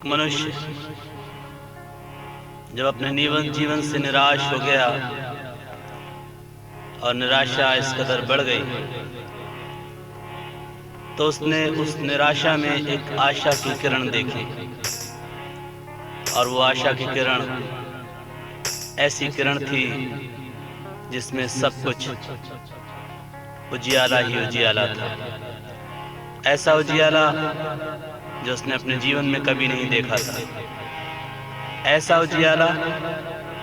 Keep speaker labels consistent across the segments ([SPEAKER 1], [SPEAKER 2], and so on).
[SPEAKER 1] मनुष्य जब अपने जीवन से निराश हो गया और निराशा इस कदर बढ़ गई तो उसने उस निराशा में एक आशा की किरण देखी। और वो आशा की किरण ऐसी किरण थी जिसमें सब कुछ उजियाला ही उजियाला था। ऐसा उजियाला जो उसने अपने जीवन में कभी नहीं देखा था। ऐसा उजियाला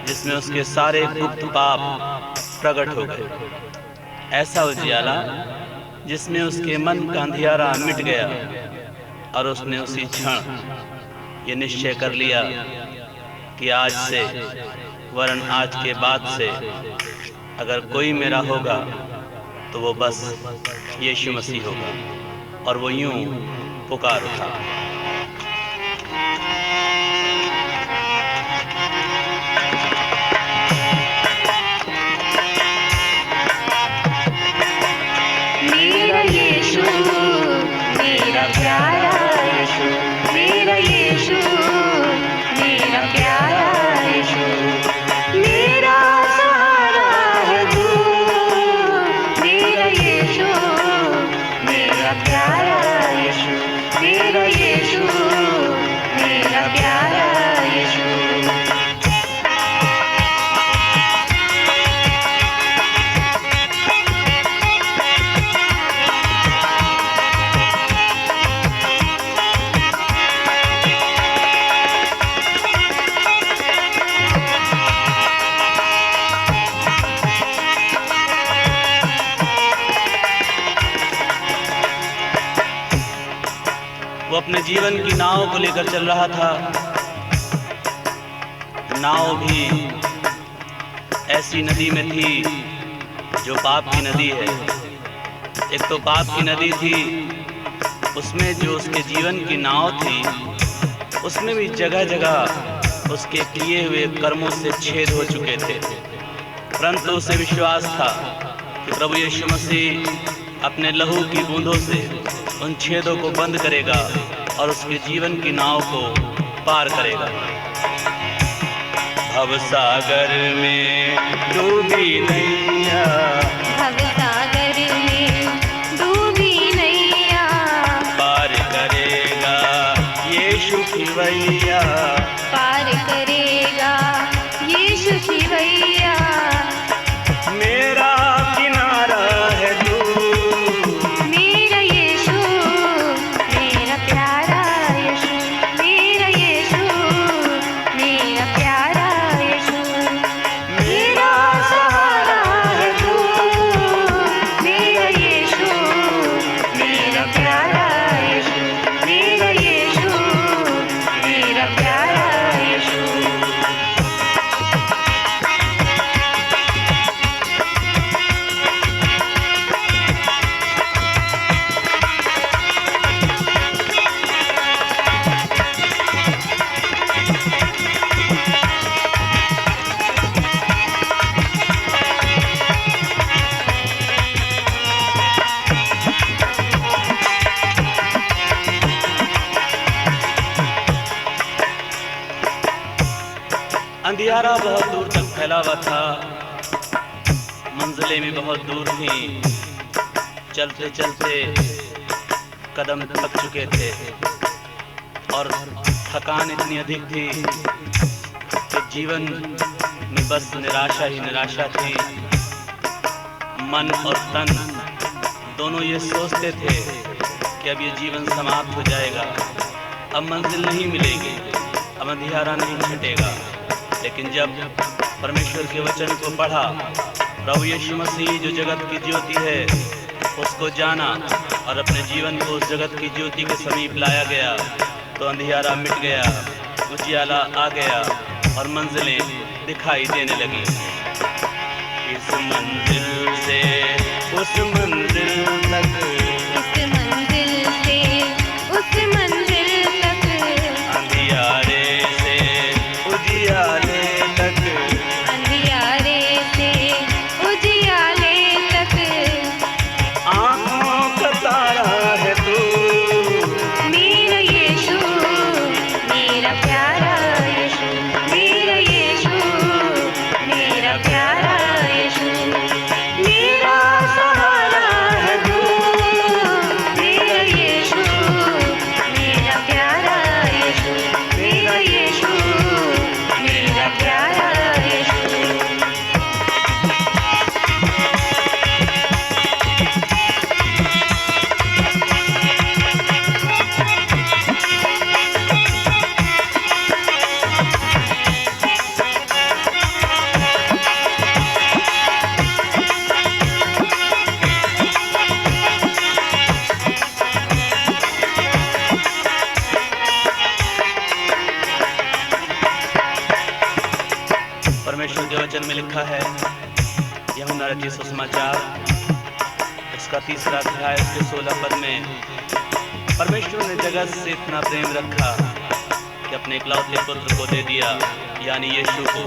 [SPEAKER 1] जिसमें उसके सारे गुप्त पाप प्रकट हो गए। ऐसा उजियाला जिसमें उसके मन का अंधियारा मिट गया और उसने उसी क्षण ये निश्चय कर लिया कि आज से वरन आज के बाद से अगर कोई मेरा होगा तो वो बस यीशु मसीह होगा। और वो यूं पुकार उठा,
[SPEAKER 2] मेरा यीशु मेरा प्यारा यीशु, मेरा यीशु मेरा प्यारा यीशु, मेरा सहारा है तू। मेरा यीशु मेरा प्यारा यीशु, मेरा यीशु मेरा प्यारा यीशु।
[SPEAKER 1] वो अपने जीवन की नाव को लेकर चल रहा था। नाव भी ऐसी नदी में थी जो पाप की नदी है। एक तो पाप की नदी थी, उसमें जो उसके जीवन की नाव थी उसमें भी जगह जगह उसके किए हुए कर्मों से छेद हो चुके थे। परंतु उसे विश्वास था कि प्रभु यीशु मसीह अपने लहू की बूंदों से उन छेदों को बंद करेगा और उसके जीवन की नाव को पार करेगा। भवसागर में डूबी नैया,
[SPEAKER 2] भवसागर में डूबी नैया,
[SPEAKER 1] पार करेगा यीशु खिवैया,
[SPEAKER 2] पार करेगा यीशु खिवैया।
[SPEAKER 1] मेरा किनारा है तू।
[SPEAKER 2] मेरा यीशु मेरा प्यारा यीशु, मेरा यीशु मेरा प्यारा यीशु, मेरा सहारा है तू। मेरा यीशु मेरा प्यारा यीशु, मेरा यीशु मेरा प्यारा यीशु।
[SPEAKER 1] अंधियारा बहुत दूर तक फैला हुआ था, मंजिलें भी बहुत दूर थीं। चलते चलते कदम थक चुके थे और थकान इतनी अधिक थी कि जीवन में बस निराशा ही निराशा थी। मन और तन दोनों ये सोचते थे कि अब ये जीवन समाप्त हो जाएगा, अब मंजिल नहीं मिलेगी, अब अंधियारा नहीं छटेगा। लेकिन जब परमेश्वर के वचन को पढ़ा, प्रभु यीशु मसीह जो जगत की ज्योति है उसको जाना और अपने जीवन को उस जगत की ज्योति के समीप लाया गया, तो अंधियारा मिट गया, उजियाला आ गया और मंजिलें दिखाई देने लगी। इस मंजिल से उस मंजिल तक,
[SPEAKER 2] इस मंजिल से उस मंजिल तक,
[SPEAKER 1] अंधियारे से उजियाले तक,
[SPEAKER 2] अंधियारे से उजियाले तक,
[SPEAKER 1] आँखों का तारा है तू।
[SPEAKER 2] मेरा यीशु मेरा प्यारा यीशु, मेरा यीशु, मेरा प्यारा यीशु, मेरा सहारा है तू, मेरा यीशु, मेरा प्यारा यीशु, मेरा यीशु, मेरा प्यारा यीशु।
[SPEAKER 1] परमेश्वर के वचन में लिखा है, यूहन्ना रचित सुसमाचार उसका 3रा अध्याय उसके 16 पद में, परमेश्वर ने जगत से इतना प्रेम रखा कि अपने इकलौते पुत्र को दे दिया, यानी यीशु को,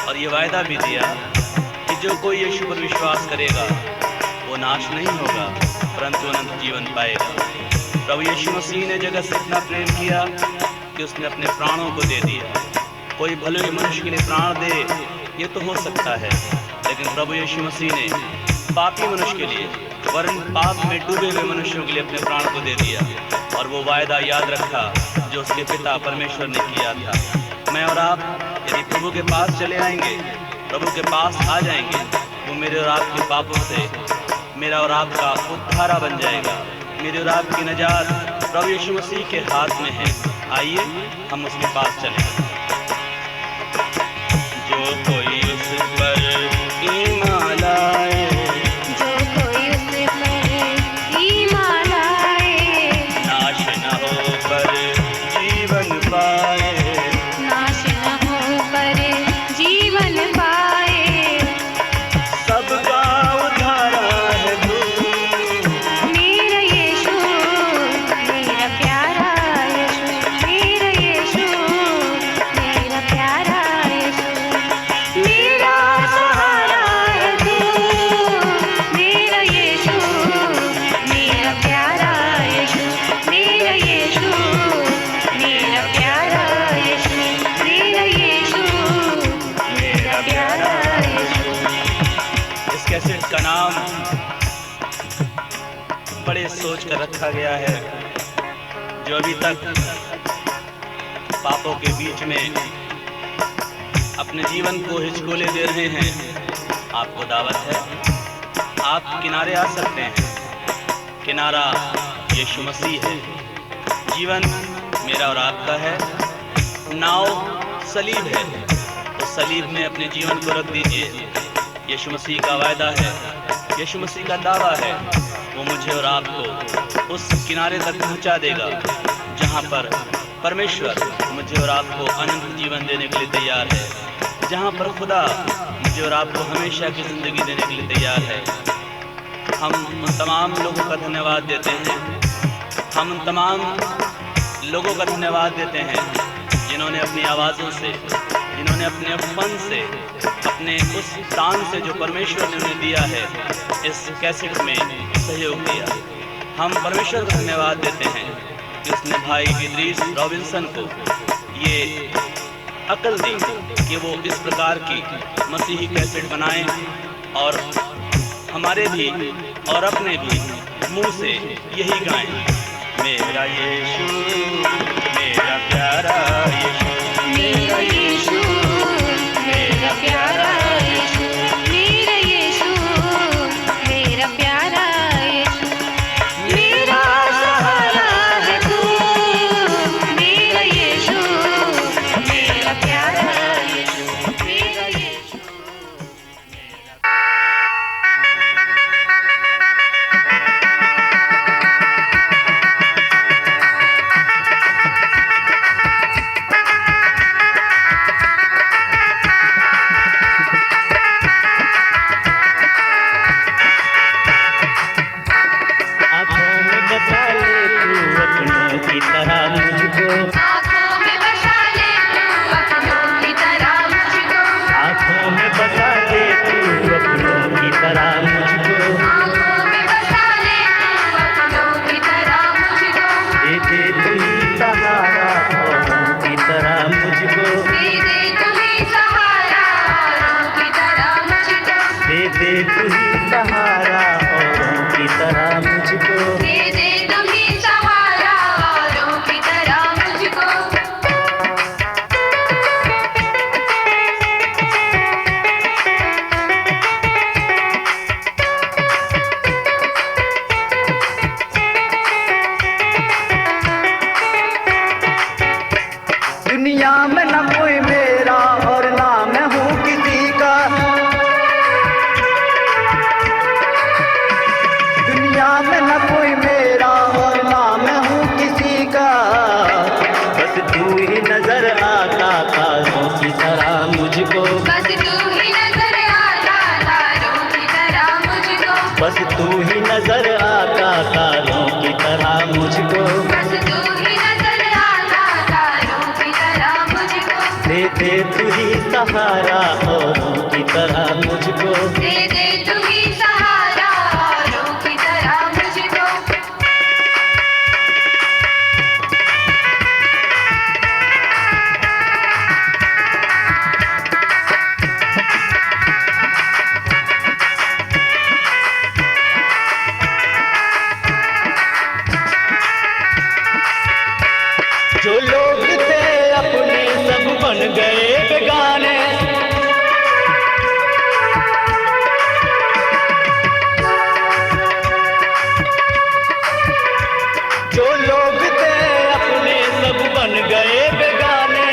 [SPEAKER 1] और ये वायदा भी दिया कि जो कोई यीशु पर विश्वास करेगा वो नाश नहीं होगा परंतु अनंत जीवन पाएगा। प्रभु यीशु मसीह ने जगत से इतना प्रेम किया कि उसने अपने प्राणों को दे दिया। कोई भले ही मनुष्य के लिए प्राण दे ये तो हो सकता है, लेकिन प्रभु यीशु मसीह ने पापी मनुष्य के लिए, वरन पाप में डूबे हुए मनुष्यों के लिए अपने प्राण को दे दिया, और वो वायदा याद रखा जो उसके पिता परमेश्वर ने किया था। मैं और आप यदि प्रभु के पास चले आएंगे, प्रभु के पास आ जाएंगे, वो मेरे और आपके पापों से मेरा और आपका उद्धारा बन जाएगा। मेरे और आपकी निजात प्रभु यीशु मसीह के हाथ में है। आइए हम उसके पास चलें। जो कोई उस पर ईमान लाए,
[SPEAKER 2] जो कोई उस पर ईमान लाए,
[SPEAKER 1] नाश न हो पर जीवन पाए,
[SPEAKER 2] नाश न हो पर जीवन पाए।
[SPEAKER 1] सबका उद्धारा है तू,
[SPEAKER 2] मेरा यीशु, मेरा प्यारा यीशु, मेरा यीशु, मेरा प्यारा यीशु, मेरा सहारा है तू, मेरा यीशु, मेरा प्यारा यीशु, मेरा यीशु, मेरा प्यारा यीशु, मेरा यीशु, मेरा प्यारा यीशु।
[SPEAKER 1] इस कैसेट का नाम बड़े सोच कर रखा गया है। जो अभी तक पापों के बीच में अपने जीवन को हिचकोले दे रहे हैं, आपको दावत है, आप किनारे आ सकते हैं। किनारा यीशु मसीह है। जीवन मेरा और आपका है, नाव सलीब है, उस सलीब में अपने जीवन को रख दीजिए। यीशु मसीह का वायदा है, यीशु मसीह का दावा है, वो मुझे और आपको उस किनारे तक पहुंचा देगा जहां पर परमेश्वर मुझे और आपको अनंत जीवन देने के लिए तैयार है, जहां पर खुदा मुझे और आपको हमेशा की ज़िंदगी देने के लिए तैयार है। हम उन तमाम लोगों का धन्यवाद देते हैं, हम उन तमाम लोगों का धन्यवाद देते हैं जिन्होंने अपनी आवाज़ों से, जिन्होंने अपने फन से, अपने उस दान से जो परमेश्वर ने उन्हें दिया है, इस कैसेट में सहयोग दिया। हम परमेश्वर का धन्यवाद देते हैं कि उसने भाई इद्रीस रॉबिन्सन को ये अकल दी कि वो इस प्रकार की मसीही कैसेट बनाएं और हमारे भी और अपने भी मुंह से यही गाएं, मेरा यीशु, मेरा प्यारा यीशु,
[SPEAKER 2] मेरा यीशु, मेरा प्यारा यीशु, मेरा यीशु, मेरा प्यारा यीशु, मेरा सहारा है तू, मेरा यीशु, मेरा प्यारा यीशु, मेरा यीशु।
[SPEAKER 3] दुनिया में न कोई मेरा और ना मैं हूँ किसी का। दुनिया में न कोई मेरा और ना मैं हूँ किसी का। बस तू ही नजर आता तारों की तरह मुझको।
[SPEAKER 2] बस तू ही नजर आता तारों की तरह मुझको।
[SPEAKER 3] बस तू ही नजर आता तारों की तरह मुझको।
[SPEAKER 2] बस तू ही नजर आता तारों की तरह मुझको।
[SPEAKER 3] दे दे तू ही सहारा औरों की तरह मुझको।
[SPEAKER 2] दे दे तू ही सहारा औरों की तरह मुझको।
[SPEAKER 3] जो लोग थे अपने सब बन गए बेगाने। जो लोग थे अपने सब बन गए बेगाने।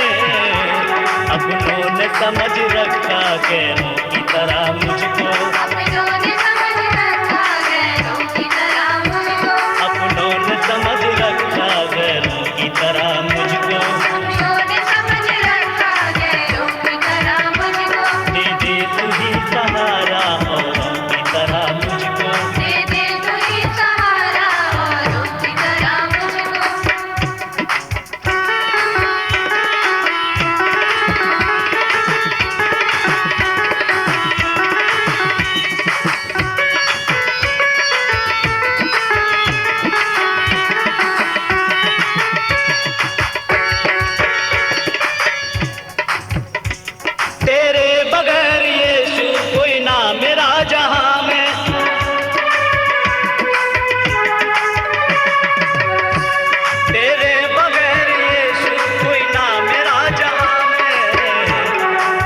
[SPEAKER 3] अपनों ने समझ रखा गैरों की तरह मुझको।
[SPEAKER 2] अपनों ने समझ रखा गैरों की तरह मुझको।
[SPEAKER 3] अपनों ने समझ रखा गैरों की तरह मुझको।
[SPEAKER 2] अपनों ने समझ रखा गैरों की तरह मुझको।
[SPEAKER 3] दे दे तू ही सहारा औरों की तरह मुझको।
[SPEAKER 2] दे दे तू ही सहारा औरों की तरह मुझको। तेरे बगैर यीशु कोई ना मेरा जहां में। तेरे बगैर यीशु कोई ना मेरा जहां में।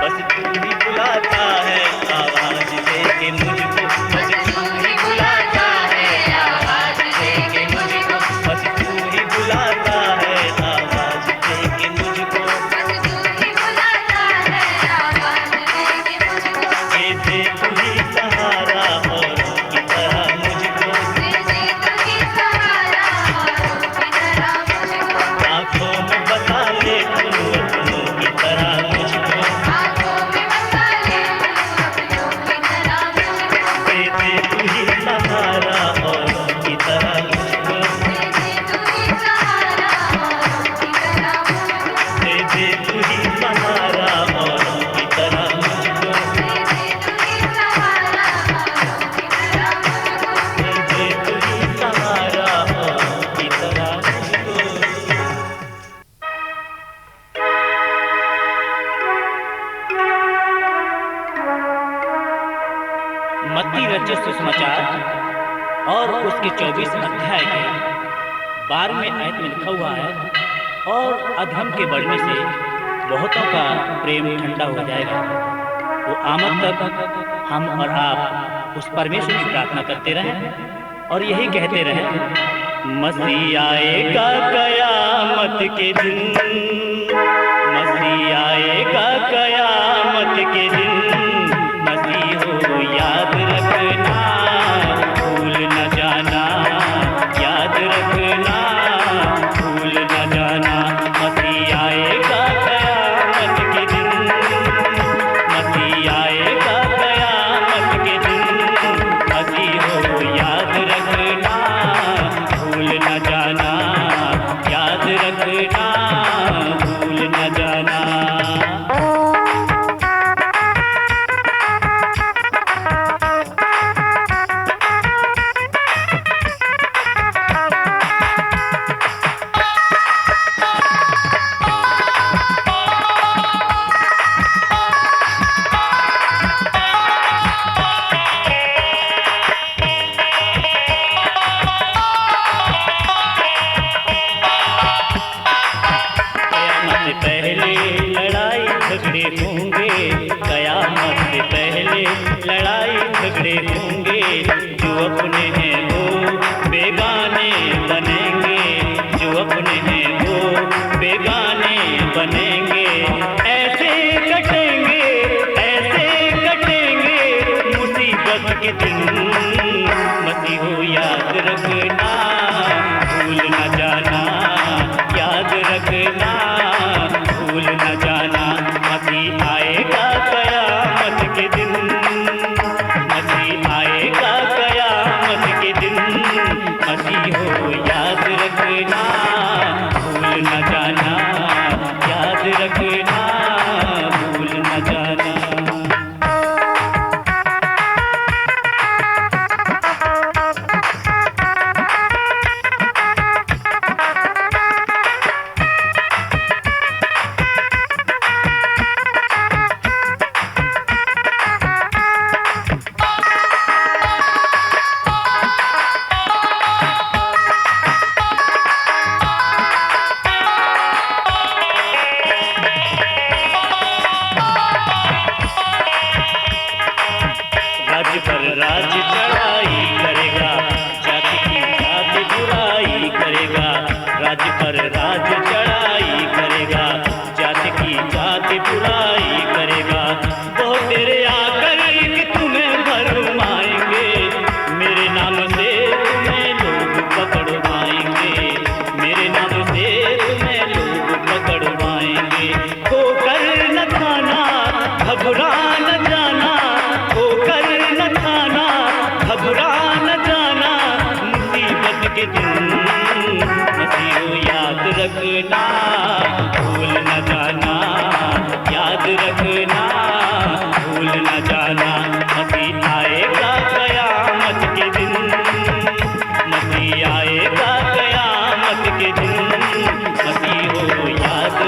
[SPEAKER 2] बस तू ही बुलाता है आवाज दे के मुझको। बस तू ही बुलाता है आवाज दे के मुझको। बस तू ही बुलाता है आवाज दे के मुझको। बस तू ही बुलाता है आवाज दे के मुझको।
[SPEAKER 3] दे दे तू ही सहारा औरों की तरह मुझको।
[SPEAKER 2] दे दे तू ही सहारा औरों की तरह मुझको।
[SPEAKER 3] आँखों में बसा ले तू अपनों की तरह मुझको।
[SPEAKER 2] आँखों में बसा ले तू अपनों की तरह मुझको।
[SPEAKER 3] दे दे तू ही सहारा औरों की तरह मुझको।
[SPEAKER 2] दे दे तू ही सहारा औरों की तरह मुझको।
[SPEAKER 3] दे दे तू ही सहारा औरों की तरह मुझको।
[SPEAKER 2] दे दे तू ही सहारा औरों की तरह मुझको।
[SPEAKER 3] दे दे तू ही सहारा औरों की तरह मुझको।
[SPEAKER 4] मत्ती रचित सुसमाचार और उसके 24 अध्याय के 12वें आयत में लिखा हुआ है, और अधर्म के बढ़ने से बहुतों का प्रेम ठंडा हो जाएगा। वो आमद तक हम और आप उस परमेश्वर की प्रार्थना करते रहें और यही कहते रहें, मसीह आएगा कयामत के दिन। मसीह आएगा कयामत के दिन। मसीह हो याद रखना, भूल न जाना, याद रखना, भूल न जाना। मसीह आएगा कयामत के दिन। मसीह आएगा कयामत के दिन। मसीह हो याद रखना, भूल न जाना, याद रखना, भूल न जाना। झगड़े होंगे, जो अपने हैं वो बेगाने बनेंगे, जो अपने हैं वो बेगाने बनेंगे।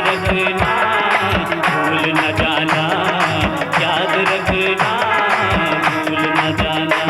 [SPEAKER 3] रखना भूल न जाना, याद रखना भूल न जाना।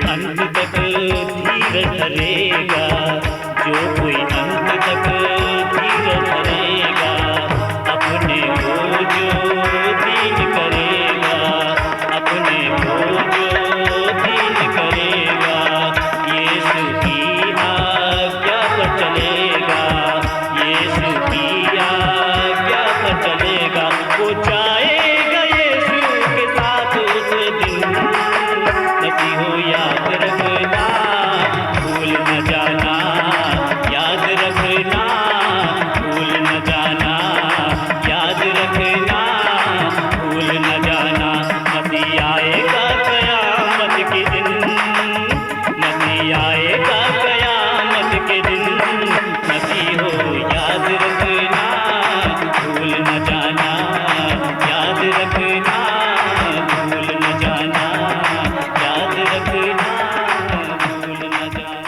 [SPEAKER 3] अंत तक धीर धरेगा, जो कोई अंत तक धीर धरेगा, अपने को जो दीन करेगा, अपने को जो दीन करेगा, यीशु की आज्ञा पर चलेगा, यीशु की आज्ञा पर चलेगा, वो जाएगा यीशु के साथ उस दिन। मसीहो याद रखना भूल न जाना, याद रखना भूल न जाना, याद रखना भूल न जाना। मसीह आएगा कयामत के दिन, मसीह आएगा कयामत के दिन। मसीहो याद रखना भूल न जाना, याद रखना भूल न जाना, याद रखना भूल न जाना।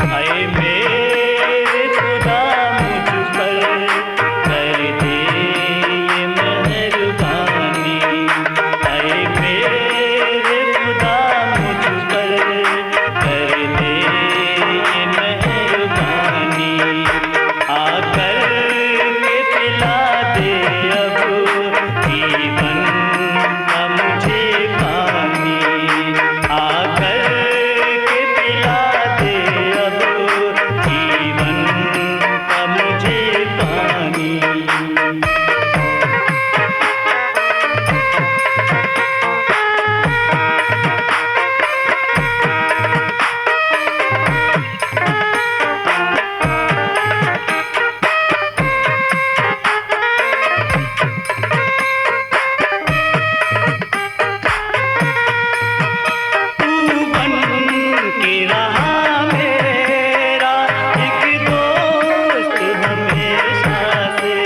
[SPEAKER 3] हाय मेरे खुदा मुझ पर कर दे ये मेहरबानी, हाय मेरे खुदा मुझ पर कर दे ये मेहरबानी। आकर के पिला दे अब जीवन का मुझे पानी, आकर के पिला दे अब जीवन का मुझे पानी। तू बन के रहा मेरा एक दोस्त हमेशा से,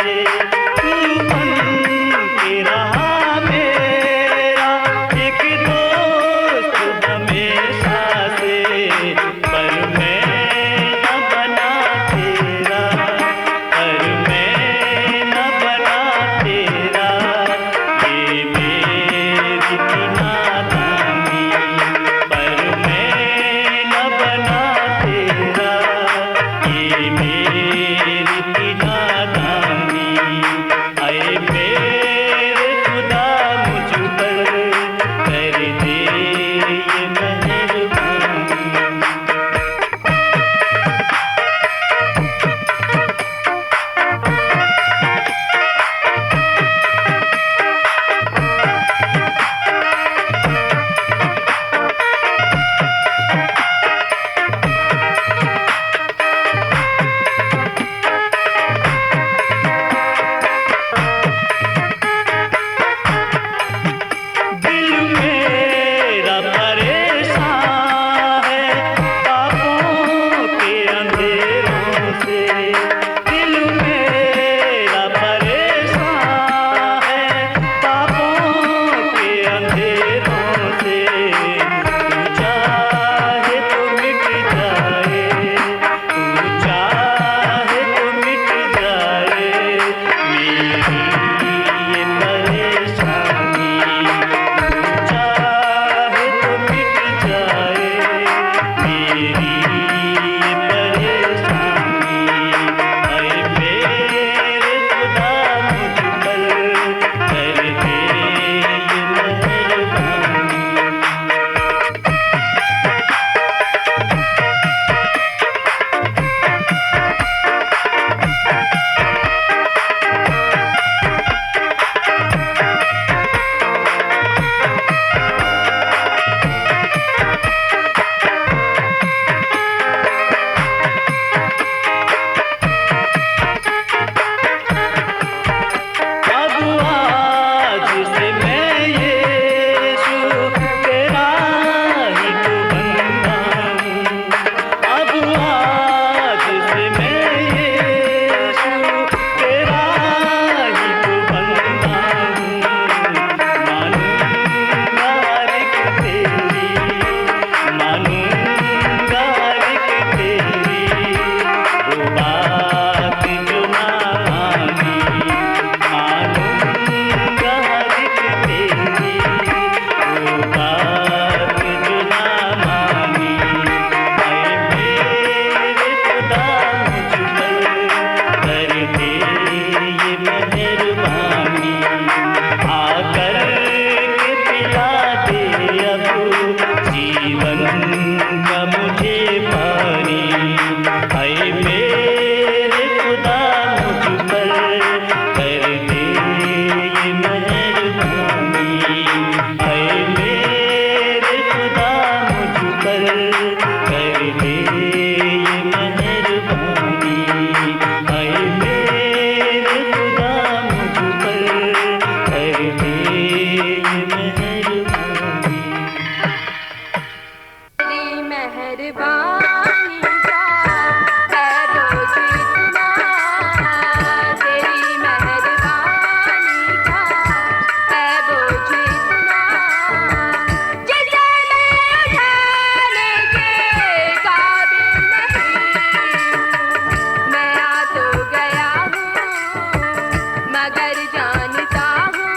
[SPEAKER 5] मगर जानता हूँ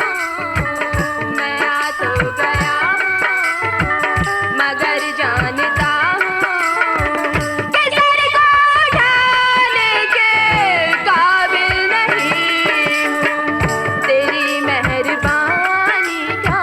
[SPEAKER 5] मैं आ तो गया हूँ, मगर जानता हूँ कि सर को उठाने के काबिल नहीं हूँ तेरी मेहरबानी का।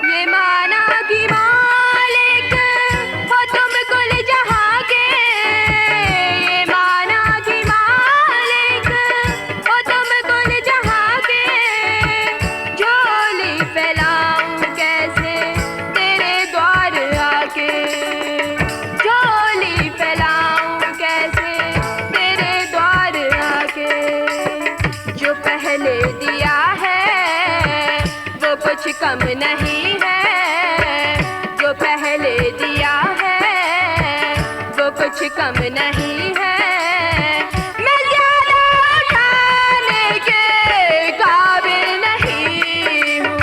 [SPEAKER 5] ये माना कि मालिक हो तुम कुल जहाँ के, ये माना कि मालिक हो तुम कुल जहाँ के, झोली फैलाऊं कैसे तेरे द्वार आके, झोली फैलाऊं कैसे तेरे द्वार आके। जो पहले दिया है वो कुछ कम नहीं है, जो पहले दिया है वो कुछ कम नहीं है। मैं ज्यादा उठाने के काबिल नहीं हूँ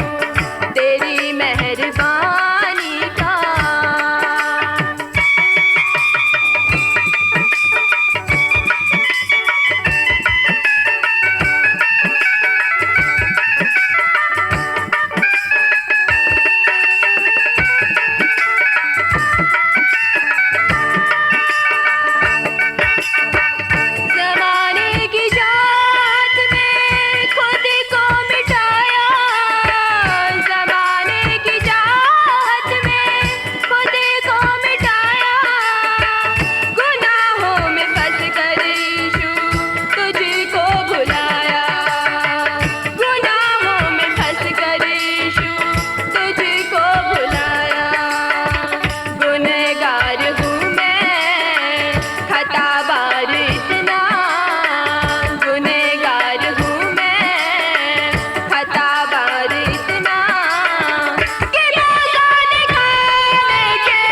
[SPEAKER 5] तेरी मेहरबानी का। ज़माने की जात में खुद को मिटाया, ज़माने की जात में खुद को मिटाया। गुनाहों में फंस कर यीशु तुझको भुलाया, गुनाहों में फंस कर यीशु तुझको भुलाया। गुनहगार हूँ मैं, खताबार इतना, गुनहगार हूँ मैं, खताबार इतना कि मौका निकालने के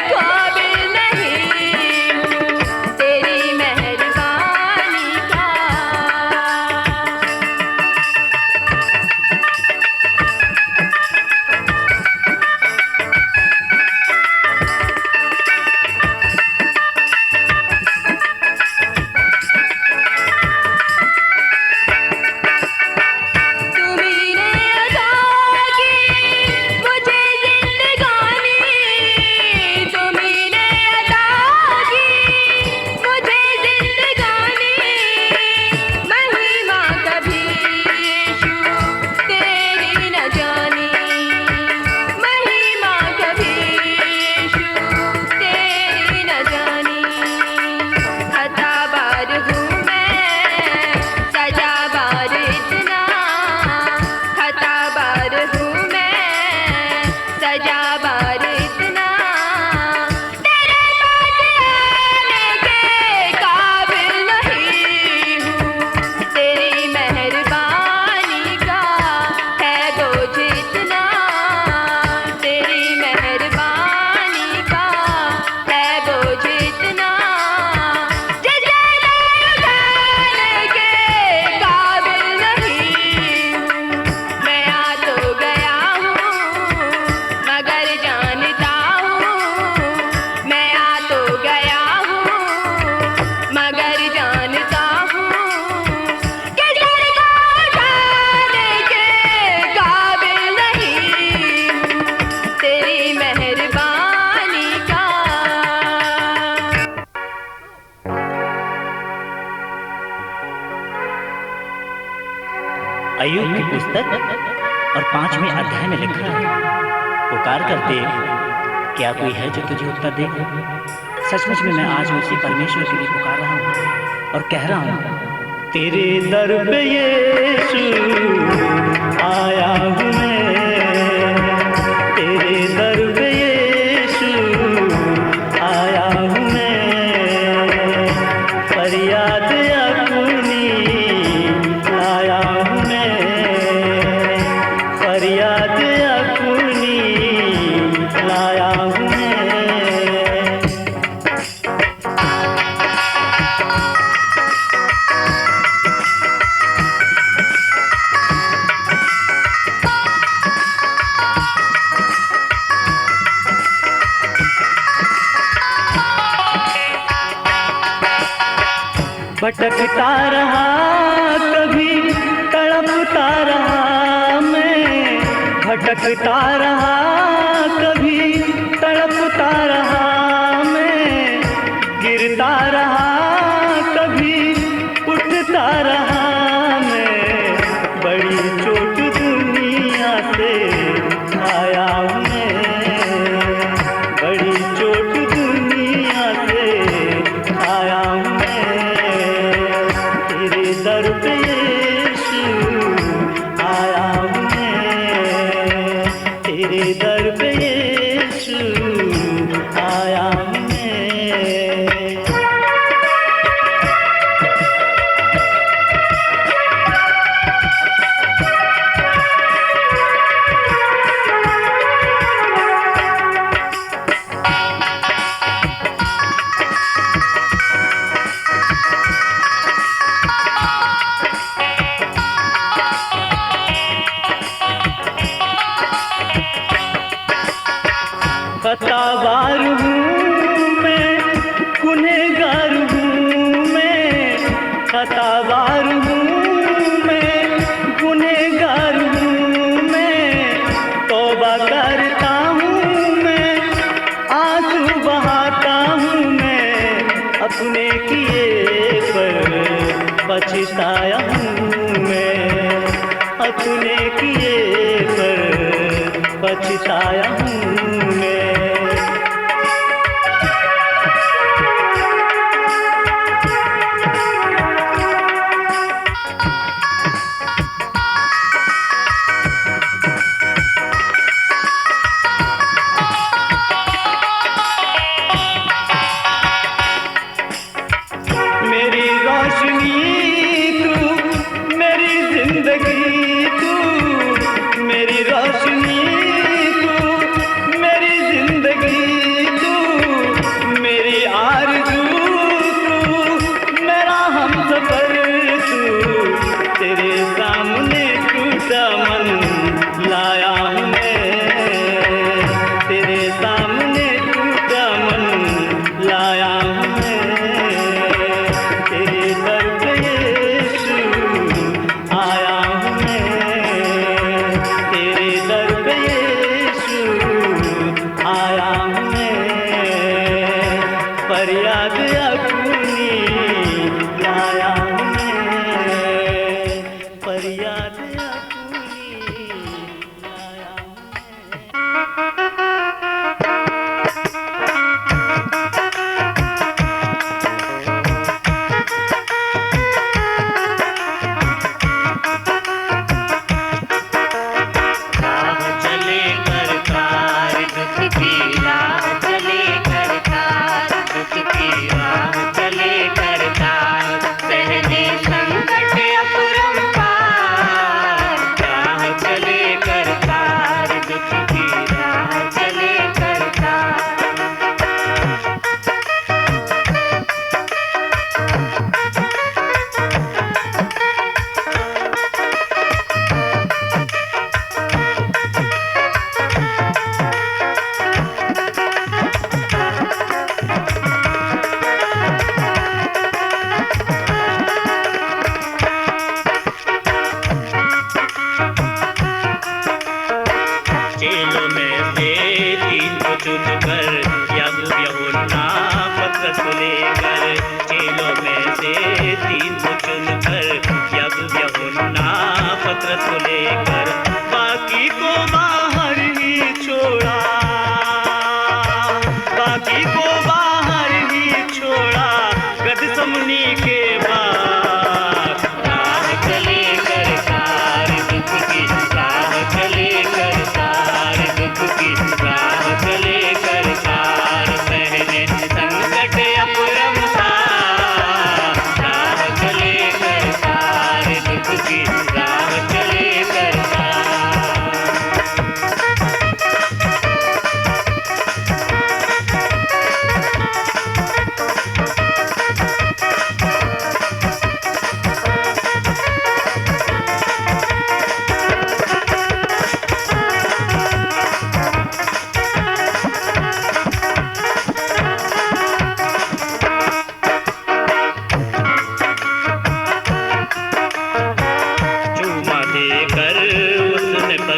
[SPEAKER 5] काबिल नहीं हूँ तेरी मेहरबानी का। तुम्हीने अता की मुझे जिंदगानी, तुम्हीने अता की मुझे जिंदगानी। महिमा कभी यीशु तेरी न जानी, महिमा कभी यीशु तेरी न जानी। खताबार हूँ मैं, सजाबार इतना, खताबार हूँ मैं, सजाबार इतना। तेरे पास आने के काबिल नहीं हूँ तेरी मेहरबानी का है बोझ इतना, तेरी मेहरबानी का है बोझ इतना। जिसे उठाने के काबिल नहीं हूँ मैं आ तो गया हूँ, मगर जानता हूँ मैं आ तो गया हूँ, मगर जानता हूँ कि सर को उठाने के काबिल नहीं हूँ तेरी मेहरबानी का।
[SPEAKER 4] अय्यूब की पुस्तक और 5वें अध्याय में लिखा है, पुकार करते क्या कोई है जो तुझे उत्तर दे। सचमुच में मैं आज उसी परमेश्वर के लिए पुकार रहा हूँ और कह रहा हूँ,
[SPEAKER 3] तेरे दर पे यीशु आया हूँ मैं, तेरे दर पे यीशु आया हूँ मैं। फरियाद अपनी लाया हूँ मैं, फरियाद अपनी लाया हूँ मैं। भटकता रहा कभी तड़पता रहा मैं, भटकता रहा कभी तड़पता रहा मैं, गिरता रहा कभी उठता रहा मैं, बड़ी चोट दुनिया से आया हूँ मैं, बड़ी चोट दुनिया से आया हूँ मैं, तेरे दर पे यीशु आया हूँ मैं, तेरे दर पे यीशु आया हूँ मैं। खतावार हूँ मैं, गुनहगार हूँ मैं, खतावार हूँ मैं, गुनहगार हूँ मैं, तौबा करता हूँ मैं, आंसू बहाता हूँ मैं, अपने किए पर पछताया हूँ मैं, अपने किए पर पछताया हूँ मैं। मेरी रोशनी तू, मेरी जिंदगी तू, मेरी रोशनी तू,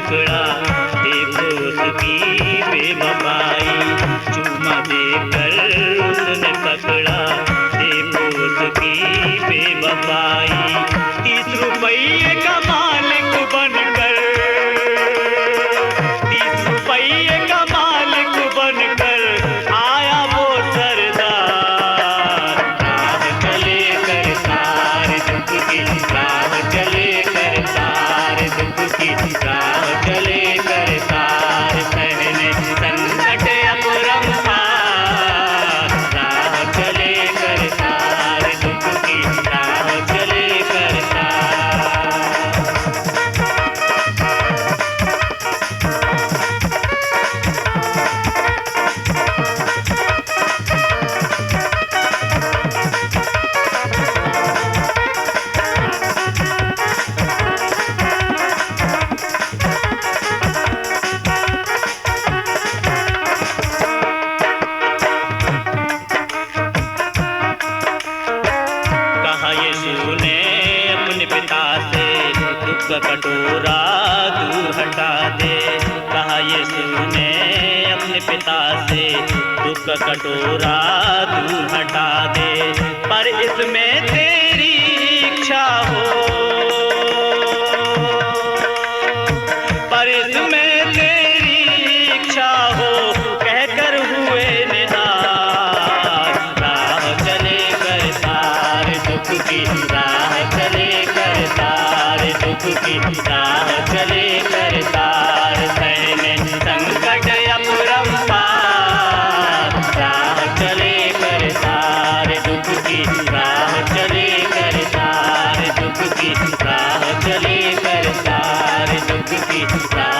[SPEAKER 3] पकड़ा, देखो उसकी बेवफाई, चूमा देकर उसने पकड़ा, देखो उसकी बेवफाई। 30 रुपये का मालिक बनकर, 30 रुपये का मालिक बनकर आया वो सरदार। राह चले कर तार दुख की, राह चले कर तार दुख की, राह चले कर तार सहने संकट अपरंपार। राह चले कर तार दुख की, राह चले कर तार। कहा यीशु ने अपने पिता से दुख का कटोरा दूर हटा दे। कहा यीशु ने अपने पिता से दुख का कटोरा दूर हटा दे। पर इसमें तेरी इच्छा हो, पर इसमें तेरी इच्छा हो, कहकर हुए निहार। राह चले कर तार दुख की, राह चले कर तार दुख की, राह चले कर तार सहने संकट अपरंपार। राह चले कर तार दुख की, राह चले कर तार दुख की, राह चले कर तार दुख की, राह